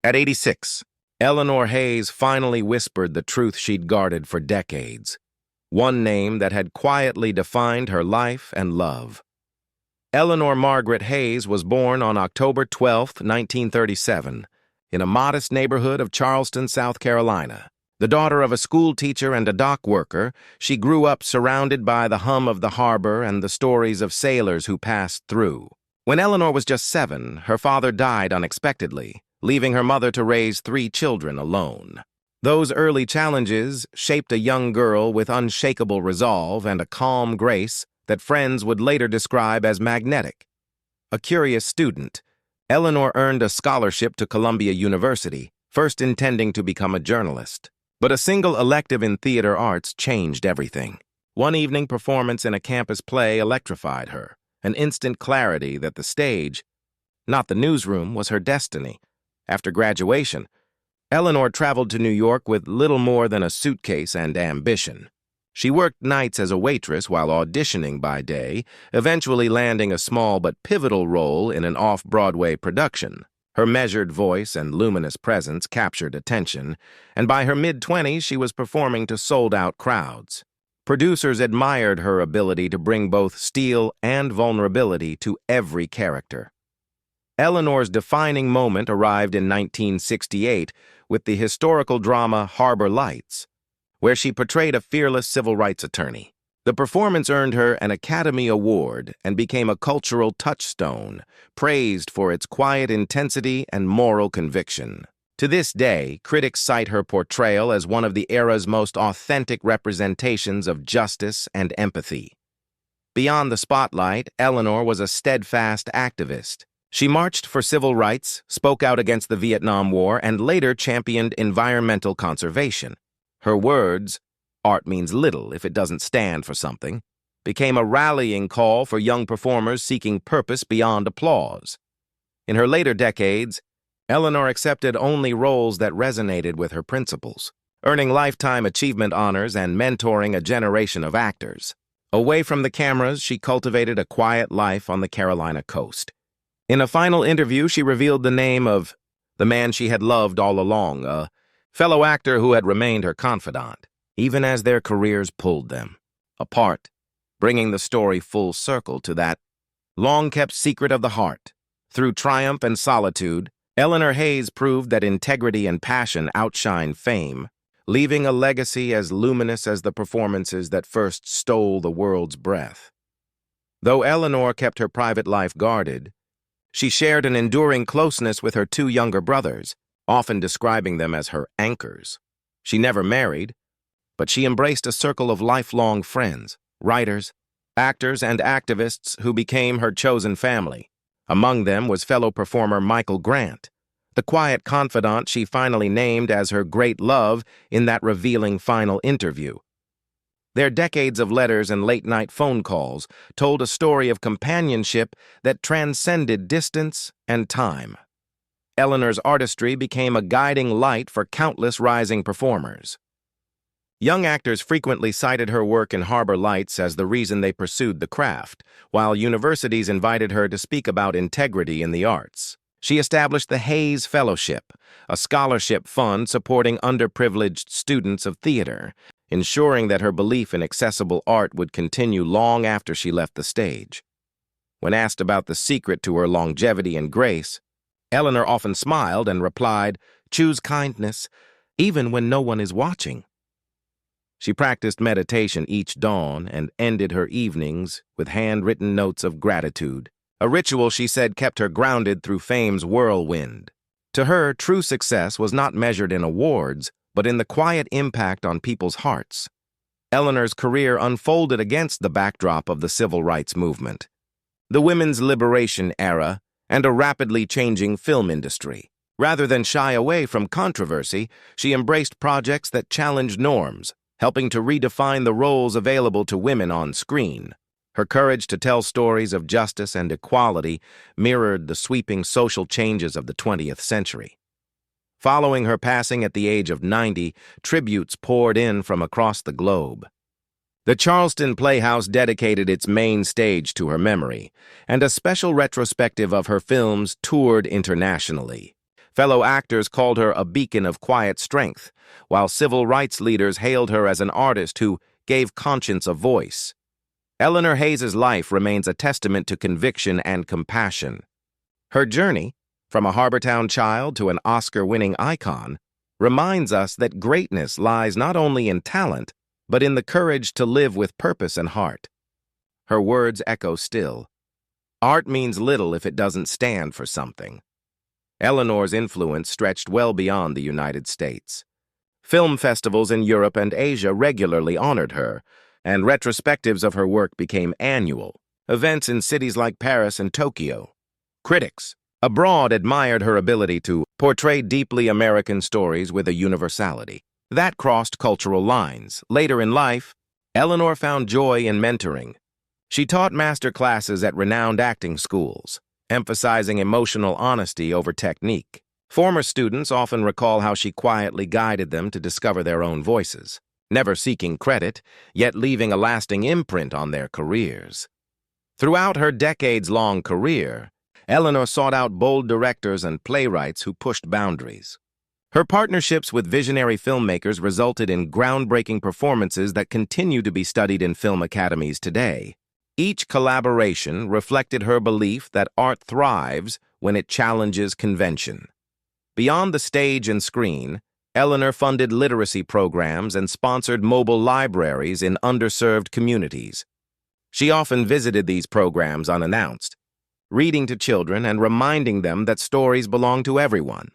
At 86, Eleanor Hayes finally whispered the truth she'd guarded for decades. One name that had quietly defined her life and love. Eleanor Margaret Hayes was born on October 12, 1937, in a modest neighborhood of Charleston, South Carolina. The daughter of a school teacher and a dock worker, she grew up surrounded by the hum of the harbor and the stories of sailors who passed through. When Eleanor was just 7, her father died unexpectedly, leaving her mother to raise 3 children alone. Those early challenges shaped a young girl with unshakable resolve and a calm grace that friends would later describe as magnetic. A curious student, Eleanor earned a scholarship to Columbia University, first intending to become a journalist. But a single elective in theater arts changed everything. One evening performance in a campus play electrified her, an instant clarity that the stage, not the newsroom, was her destiny. After graduation, Eleanor traveled to New York with little more than a suitcase and ambition. She worked nights as a waitress while auditioning by day, eventually landing a small but pivotal role in an off-Broadway production. Her measured voice and luminous presence captured attention, and by her mid-20s she was performing to sold-out crowds. Producers admired her ability to bring both steel and vulnerability to every character. Eleanor's defining moment arrived in 1968 with the historical drama Harbor Lights, where she portrayed a fearless civil rights attorney. The performance earned her an Academy Award and became a cultural touchstone, praised for its quiet intensity and moral conviction. To this day, critics cite her portrayal as one of the era's most authentic representations of justice and empathy. Beyond the spotlight, Eleanor was a steadfast activist. She marched for civil rights, spoke out against the Vietnam War, and later championed environmental conservation. Her words, "Art means little if it doesn't stand for something," became a rallying call for young performers seeking purpose beyond applause. In her later decades, Eleanor accepted only roles that resonated with her principles, earning lifetime achievement honors and mentoring a generation of actors. Away from the cameras, she cultivated a quiet life on the Carolina coast. In a final interview, she revealed the name of the man she had loved all along, a fellow actor who had remained her confidant, even as their careers pulled them apart, bringing the story full circle to that long-kept secret of the heart. Through triumph and solitude, Eleanor Hayes proved that integrity and passion outshine fame, leaving a legacy as luminous as the performances that first stole the world's breath. Though Eleanor kept her private life guarded, she shared an enduring closeness with her 2 younger brothers, often describing them as her anchors. She never married, but she embraced a circle of lifelong friends, writers, actors, and activists who became her chosen family. Among them was fellow performer Michael Grant, the quiet confidant she finally named as her great love in that revealing final interview. Their decades of letters and late-night phone calls told a story of companionship that transcended distance and time. Eleanor's artistry became a guiding light for countless rising performers. Young actors frequently cited her work in Harbor Lights as the reason they pursued the craft, while universities invited her to speak about integrity in the arts. She established the Hayes Fellowship, a scholarship fund supporting underprivileged students of theater, ensuring that her belief in accessible art would continue long after she left the stage. When asked about the secret to her longevity and grace, Eleanor often smiled and replied, "Choose kindness, even when no one is watching." She practiced meditation each dawn and ended her evenings with handwritten notes of gratitude, a ritual she said kept her grounded through fame's whirlwind. To her, true success was not measured in awards, but in the quiet impact on people's hearts. Eleanor's career unfolded against the backdrop of the civil rights movement, the women's liberation era, and a rapidly changing film industry. Rather than shy away from controversy, she embraced projects that challenged norms, helping to redefine the roles available to women on screen. Her courage to tell stories of justice and equality mirrored the sweeping social changes of the 20th century. Following her passing at the age of 90, tributes poured in from across the globe. The Charleston Playhouse dedicated its main stage to her memory, and a special retrospective of her films toured internationally. Fellow actors called her a beacon of quiet strength, while civil rights leaders hailed her as an artist who gave conscience a voice. Eleanor Hayes's life remains a testament to conviction and compassion. Her journey, from a Harbortown child to an Oscar-winning icon, reminds us that greatness lies not only in talent, but in the courage to live with purpose and heart. Her words echo still. Art means little if it doesn't stand for something. Eleanor's influence stretched well beyond the United States. Film festivals in Europe and Asia regularly honored her, and retrospectives of her work became annual, events in cities like Paris and Tokyo. Critics abroad admired her ability to portray deeply American stories with a universality that crossed cultural lines. Later in life, Eleanor found joy in mentoring. She taught master classes at renowned acting schools, emphasizing emotional honesty over technique. Former students often recall how she quietly guided them to discover their own voices, never seeking credit, yet leaving a lasting imprint on their careers. Throughout her decades-long career, Eleanor sought out bold directors and playwrights who pushed boundaries. Her partnerships with visionary filmmakers resulted in groundbreaking performances that continue to be studied in film academies today. Each collaboration reflected her belief that art thrives when it challenges convention. Beyond the stage and screen, Eleanor funded literacy programs and sponsored mobile libraries in underserved communities. She often visited these programs unannounced, reading to children and reminding them that stories belong to everyone,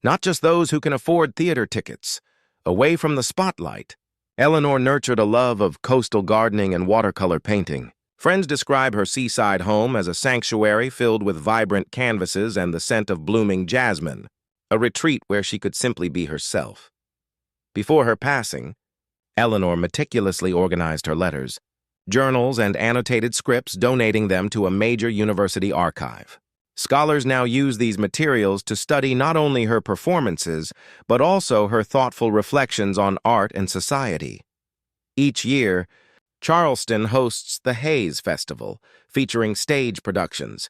not just those who can afford theater tickets. Away from the spotlight, Eleanor nurtured a love of coastal gardening and watercolor painting. Friends describe her seaside home as a sanctuary filled with vibrant canvases and the scent of blooming jasmine, a retreat where she could simply be herself. Before her passing, Eleanor meticulously organized her letters, journals, and annotated scripts, donating them to a major university archive. Scholars now use these materials to study not only her performances, but also her thoughtful reflections on art and society. Each year, Charleston hosts the Hayes Festival, featuring stage productions,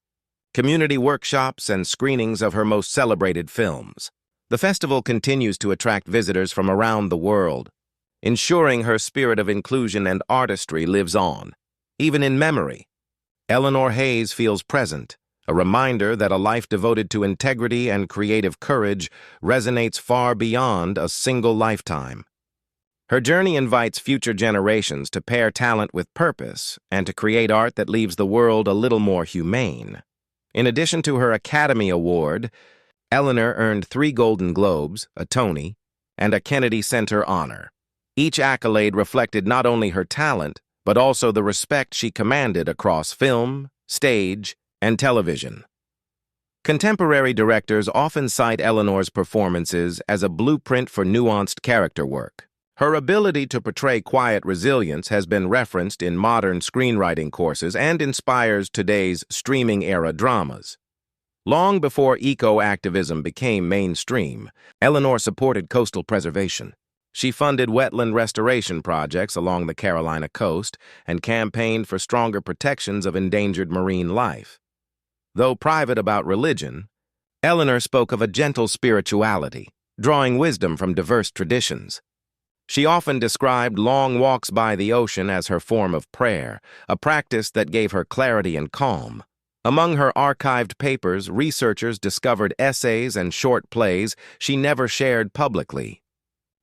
community workshops, and screenings of her most celebrated films. The festival continues to attract visitors from around the world, ensuring her spirit of inclusion and artistry lives on. Even in memory, Eleanor Hayes feels present, a reminder that a life devoted to integrity and creative courage resonates far beyond a single lifetime. Her journey invites future generations to pair talent with purpose and to create art that leaves the world a little more humane. In addition to her Academy Award, Eleanor earned 3 Golden Globes, a Tony, and a Kennedy Center honor. Each accolade reflected not only her talent, but also the respect she commanded across film, stage, and television. Contemporary directors often cite Eleanor's performances as a blueprint for nuanced character work. Her ability to portray quiet resilience has been referenced in modern screenwriting courses and inspires today's streaming-era dramas. Long before eco-activism became mainstream, Eleanor supported coastal preservation. She funded wetland restoration projects along the Carolina coast and campaigned for stronger protections of endangered marine life. Though private about religion, Eleanor spoke of a gentle spirituality, drawing wisdom from diverse traditions. She often described long walks by the ocean as her form of prayer, a practice that gave her clarity and calm. Among her archived papers, researchers discovered essays and short plays she never shared publicly.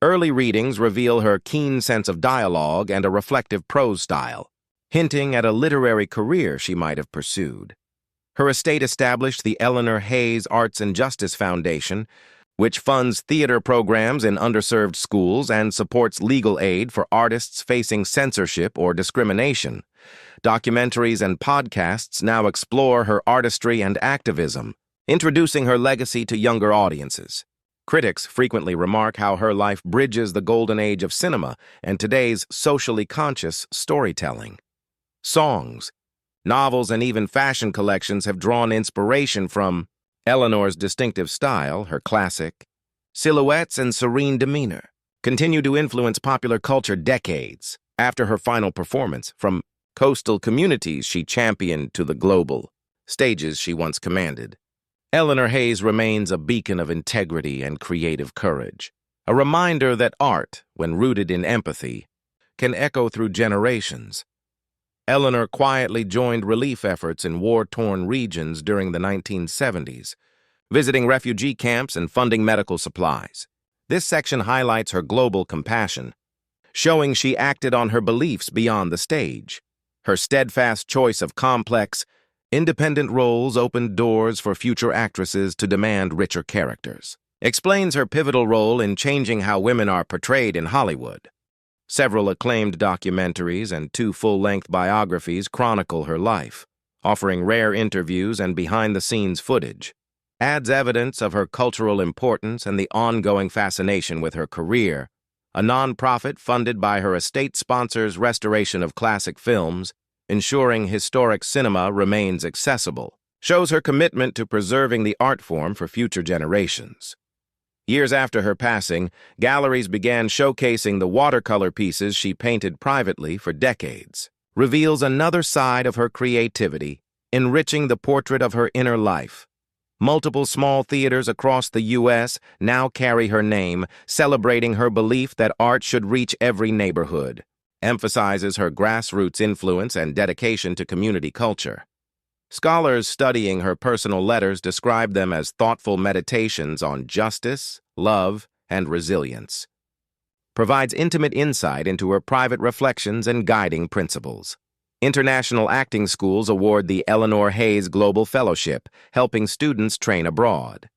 Early readings reveal her keen sense of dialogue and a reflective prose style, hinting at a literary career she might have pursued. Her estate established the Eleanor Hayes Arts and Justice Foundation, which funds theater programs in underserved schools and supports legal aid for artists facing censorship or discrimination. Documentaries and podcasts now explore her artistry and activism, introducing her legacy to younger audiences. Critics frequently remark how her life bridges the golden age of cinema and today's socially conscious storytelling. Songs, novels, and even fashion collections have drawn inspiration from Eleanor's distinctive style. Her classic silhouettes and serene demeanor continue to influence popular culture decades after her final performance, from coastal communities she championed to the global stages she once commanded. Eleanor Hayes remains a beacon of integrity and creative courage, a reminder that art, when rooted in empathy, can echo through generations. Eleanor quietly joined relief efforts in war-torn regions during the 1970s, visiting refugee camps and funding medical supplies. This section highlights her global compassion, showing she acted on her beliefs beyond the stage. Her steadfast choice of complex, independent roles opened doors for future actresses to demand richer characters. Explains her pivotal role in changing how women are portrayed in Hollywood. Several acclaimed documentaries and 2 full-length biographies chronicle her life, offering rare interviews and behind-the-scenes footage. Adds evidence of her cultural importance and the ongoing fascination with her career. A nonprofit funded by her estate sponsors restoration of classic films, ensuring historic cinema remains accessible. Shows her commitment to preserving the art form for future generations. Years after her passing, galleries began showcasing the watercolor pieces she painted privately for decades. Reveals another side of her creativity, enriching the portrait of her inner life. Multiple small theaters across the U.S. now carry her name, celebrating her belief that art should reach every neighborhood. Emphasizes her grassroots influence and dedication to community culture. Scholars studying her personal letters describe them as thoughtful meditations on justice, love, and resilience. Provides intimate insight into her private reflections and guiding principles. International acting schools award the Eleanor Hayes Global Fellowship, helping students train abroad.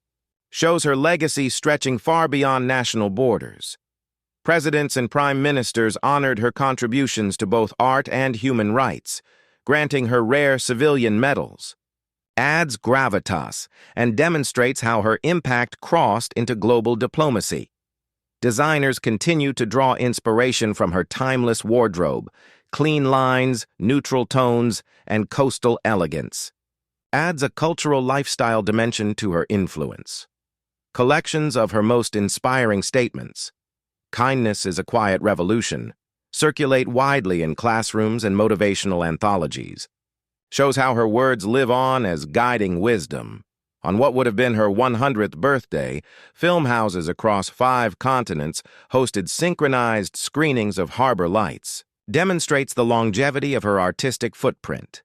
Shows her legacy stretching far beyond national borders. Presidents and prime ministers honored her contributions to both art and human rights, granting her rare civilian medals. Adds gravitas and demonstrates how her impact crossed into global diplomacy. Designers continue to draw inspiration from her timeless wardrobe, clean lines, neutral tones, and coastal elegance. Adds a cultural lifestyle dimension to her influence. Collections of her most inspiring statements. Kindness is a quiet revolution. Circulate widely in classrooms and motivational anthologies. Shows how her words live on as guiding wisdom. On what would have been her 100th birthday, film houses across 5 continents hosted synchronized screenings of Harbor Lights. Demonstrates the longevity of her artistic footprint.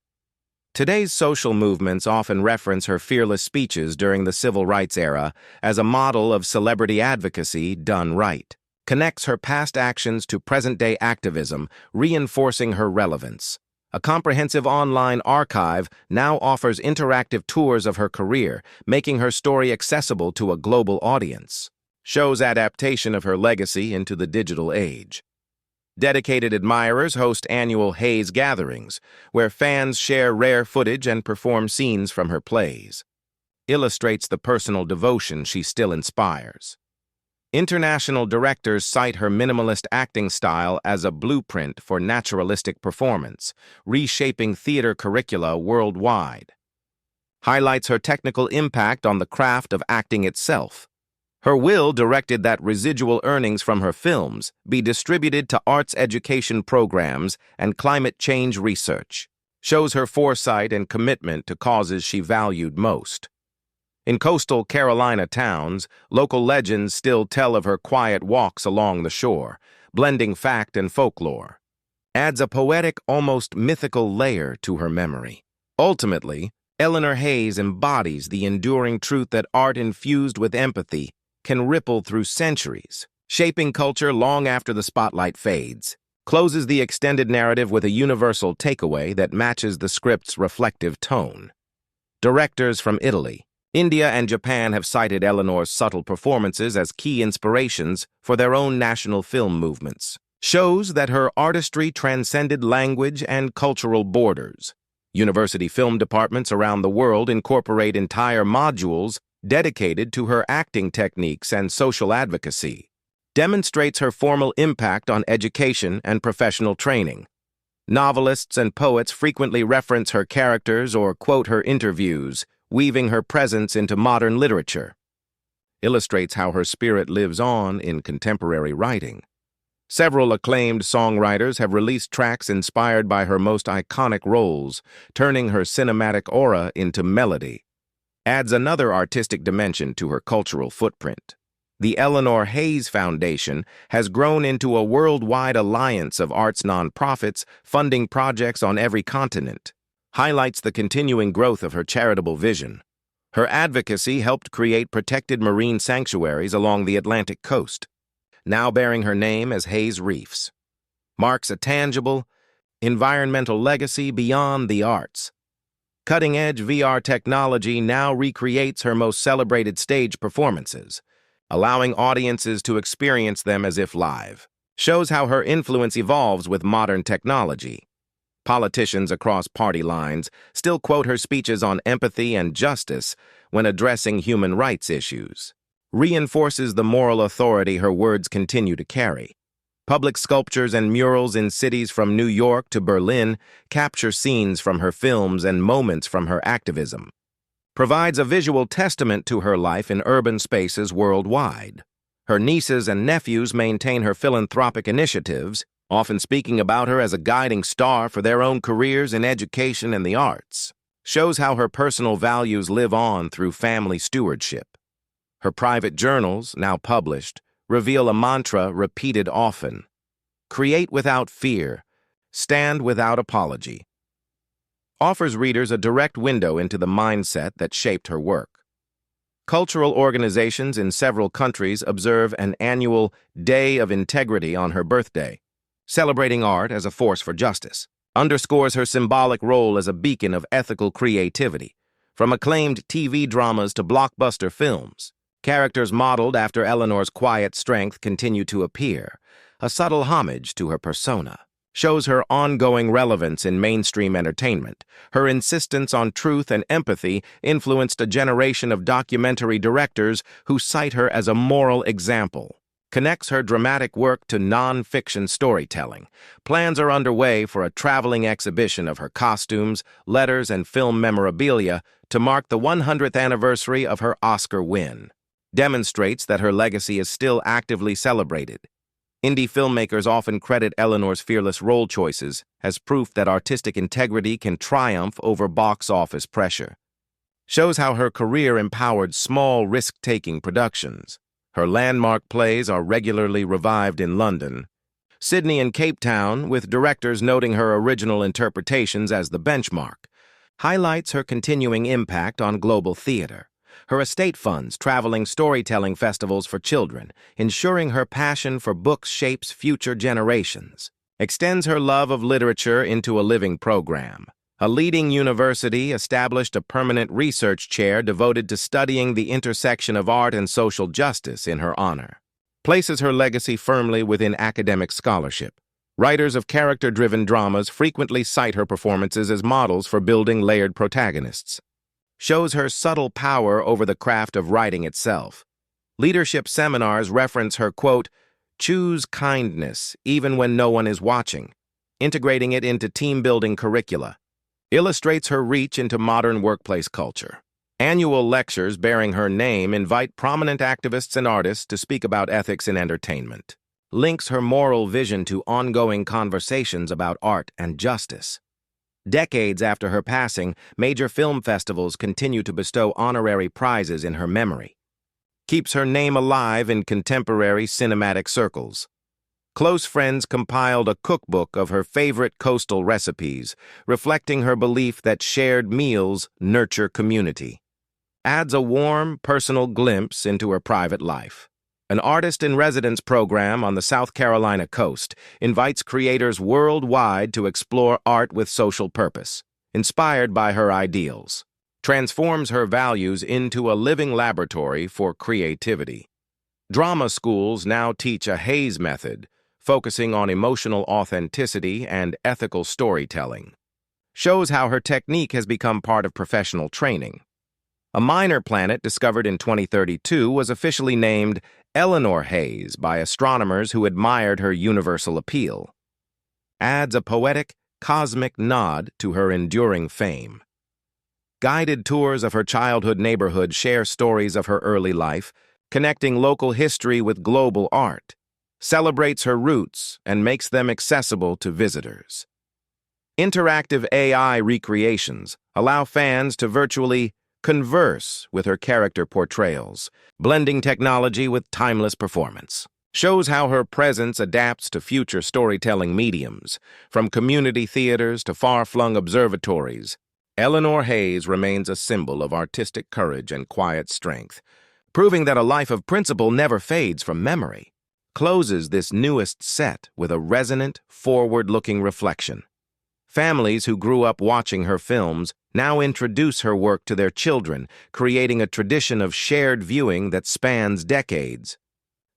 Today's social movements often reference her fearless speeches during the civil rights era as a model of celebrity advocacy done right. Connects her past actions to present-day activism, reinforcing her relevance. A comprehensive online archive now offers interactive tours of her career, making her story accessible to a global audience. Shows adaptation of her legacy into the digital age. Dedicated admirers host annual Hayes gatherings, where fans share rare footage and perform scenes from her plays. Illustrates the personal devotion she still inspires. International directors cite her minimalist acting style as a blueprint for naturalistic performance, reshaping theater curricula worldwide. Highlights her technical impact on the craft of acting itself. Her will directed that residual earnings from her films be distributed to arts education programs and climate change research. Shows her foresight and commitment to causes she valued most. In coastal Carolina towns, local legends still tell of her quiet walks along the shore, blending fact and folklore. Adds a poetic, almost mythical layer to her memory. Ultimately, Eleanor Hayes embodies the enduring truth that art infused with empathy can ripple through centuries, shaping culture long after the spotlight fades. Closes the extended narrative with a universal takeaway that matches the script's reflective tone. Directors from Italy, India, and Japan have cited Eleanor's subtle performances as key inspirations for their own national film movements. Shows that her artistry transcended language and cultural borders. University film departments around the world incorporate entire modules dedicated to her acting techniques and social advocacy. Demonstrates her formal impact on education and professional training. Novelists and poets frequently reference her characters or quote her interviews, weaving her presence into modern literature. Illustrates how her spirit lives on in contemporary writing. Several acclaimed songwriters have released tracks inspired by her most iconic roles, turning her cinematic aura into melody. adds another artistic dimension to her cultural footprint. The Eleanor Hayes Foundation has grown into a worldwide alliance of arts nonprofits funding projects on every continent, highlights the continuing growth of her charitable vision. Her advocacy helped create protected marine sanctuaries along the Atlantic coast, now bearing her name as Hayes Reefs, marks a tangible, environmental legacy beyond the arts. Cutting-edge VR technology now recreates her most celebrated stage performances, allowing audiences to experience them as if live. Shows how her influence evolves with modern technology. Politicians across party lines still quote her speeches on empathy and justice when addressing human rights issues. Reinforces the moral authority her words continue to carry. Public sculptures and murals in cities from New York to Berlin capture scenes from her films and moments from her activism. Provides a visual testament to her life in urban spaces worldwide. Her nieces and nephews maintain her philanthropic initiatives, often speaking about her as a guiding star for their own careers in education and the arts. Shows how her personal values live on through family stewardship. Her private journals, now published, reveal a mantra repeated often. Create without fear. Stand without apology. Offers readers a direct window into the mindset that shaped her work. Cultural organizations in several countries observe an annual Day of Integrity on her birthday, celebrating art as a force for justice. Underscores her symbolic role as a beacon of ethical creativity. From acclaimed TV dramas to blockbuster films, characters modeled after Eleanor's quiet strength continue to appear, a subtle homage to her persona. Shows her ongoing relevance in mainstream entertainment. Her insistence on truth and empathy influenced a generation of documentary directors who cite her as a moral example. Connects her dramatic work to non-fiction storytelling. Plans are underway for a traveling exhibition of her costumes, letters, and film memorabilia to mark the 100th anniversary of her Oscar win. Demonstrates that her legacy is still actively celebrated. Indie filmmakers often credit Eleanor's fearless role choices as proof that artistic integrity can triumph over box office pressure. Shows how her career empowered small, risk-taking productions. Her landmark plays are regularly revived in London, Sydney, and Cape Town, with directors noting her original interpretations as the benchmark. Highlights her continuing impact on global theater. Her estate funds traveling storytelling festivals for children, ensuring her passion for books shapes future generations. Extends her love of literature into a living program. A leading university established a permanent research chair devoted to studying the intersection of art and social justice in her honor. Places her legacy firmly within academic scholarship. Writers of character-driven dramas frequently cite her performances as models for building layered protagonists. Shows her subtle power over the craft of writing itself. Leadership seminars reference her, quote, "Choose kindness even when no one is watching," integrating it into team-building curricula. Illustrates her reach into modern workplace culture. Annual lectures bearing her name invite prominent activists and artists to speak about ethics in entertainment. Links her moral vision to ongoing conversations about art and justice. Decades after her passing, major film festivals continue to bestow honorary prizes in her memory. Keeps her name alive in contemporary cinematic circles. Close friends compiled a cookbook of her favorite coastal recipes, reflecting her belief that shared meals nurture community. Adds a warm, personal glimpse into her private life. An artist-in-residence program on the South Carolina coast invites creators worldwide to explore art with social purpose, inspired by her ideals. Transforms her values into a living laboratory for creativity. Drama schools now teach a Hayes method, focusing on emotional authenticity and ethical storytelling. Shows how her technique has become part of professional training. A minor planet discovered in 2032 was officially named Eleanor Hayes by astronomers who admired her universal appeal. Adds a poetic, cosmic nod to her enduring fame. Guided tours of her childhood neighborhood share stories of her early life, connecting local history with global art. Celebrates her roots and makes them accessible to visitors. Interactive AI recreations allow fans to virtually converse with her character portrayals, blending technology with timeless performance. Shows how her presence adapts to future storytelling mediums, from community theaters to far-flung observatories. Eleanor Hayes remains a symbol of artistic courage and quiet strength, proving that a life of principle never fades from memory. Closes this newest set with a resonant, forward-looking reflection. Families who grew up watching her films now introduce her work to their children, creating a tradition of shared viewing that spans decades.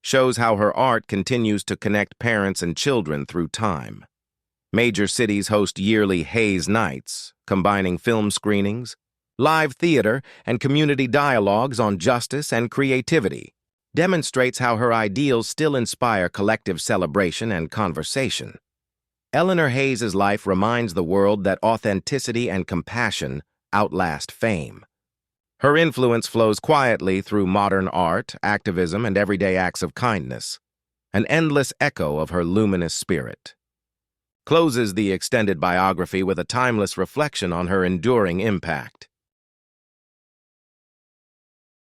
Shows how her art continues to connect parents and children through time. Major cities host yearly Hayes Nights, combining film screenings, live theater, and community dialogues on justice and creativity. Demonstrates how her ideals still inspire collective celebration and conversation. Eleanor Hayes' life reminds the world that authenticity and compassion outlast fame. Her influence flows quietly through modern art, activism, and everyday acts of kindness, an endless echo of her luminous spirit. Closes the extended biography with a timeless reflection on her enduring impact.